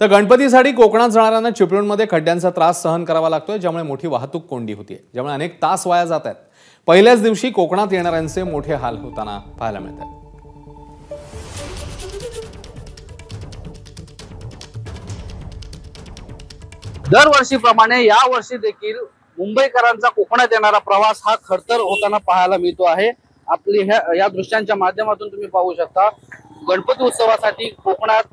तर गणपतीसाठी कोकणात जाणाऱ्यांना चिपळूणमध्ये खड्ड्यांचा त्रास सहन करावा लागतोय, ज्यामुळे मोठी वाहतूक कोंडी होतीये, ज्यामुळे अनेक तास वाया जात आहेत। पहिल्याच दिवशी कोकणात येणाऱ्यांचे मोठे हाल होताना पाहायला मिळतात। दरवर्षीप्रमाणे या वर्षी देखील मुंबईकरांचा कोकणात येणारा प्रवास हा खडतर होताना पाहायला मिळतो आहे। आपली या दृश्यांच्या माध्यमातून तुम्ही पाहू शकता, गणपती उत्सवासाठी कोकणात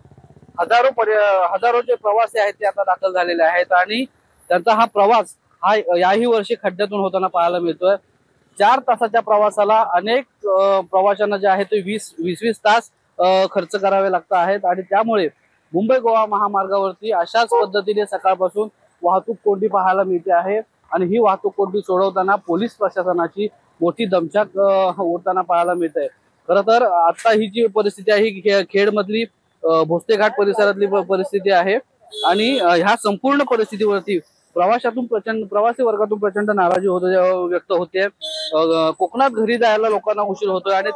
हजारोचे प्रवासी आहेत ते आता दाखल झालेले आहेत आणि त्यांचा हा प्रवास याही वर्षी खड्ड्यातून होताना पाहायला मिळतोय। 4 तासाच्या प्रवासाला अनेक प्रवाशांना जे आहे ते 20 तास खर्च करावे लागत आहेत आणि त्यामुळे मुंबई गोवा महामार्गावरती अशाच पद्धतीने सकाळपासून वाहतूक कोंडी पाहायला मिळते आहे आणि ही वाहतूक कोंडी सोडवताना पोलीस प्रशासनाची मोठी दमछाक होताना पाहायला मिळते। खरं तर आता ही जी परिस्थिती आहे ही खेडमधली भोसलेघाट परिसरातली परिस्थिती आहे आणि ह्या संपूर्ण परिस्थितीवरती प्रवासी वर्गातून प्रचंड नाराजी व्यक्त होते। कोकणात घरी जायला लोकांना उशीर होतोय आणि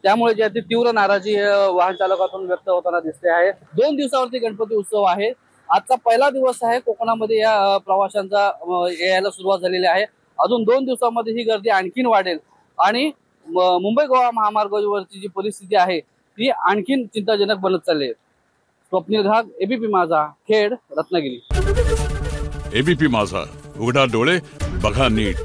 त्यामुळे जे तीव्र नाराजी वाहन चालकातून व्यक्त होताना दिसते आहे। 2 दिवसावरती गणपती उत्सव आहे। आजचा पहिला दिवस आहे कोकणामध्ये या प्रवाशांचा यायला सुरुवात झालेली आहे। अजून 2 दिवसांमध्ये ही गर्दी आणखीन वाढेल आणि मुंबई गोवा महामार्गावरची जी परिस्थिती आहे ती आणखीन चिंताजनक बनत चालली आहे। स्वप्नील घाग, एबीपी माझा, खेड, रत्नागिरी। एबीपी माझा, उघडा डोळे बघा नीट।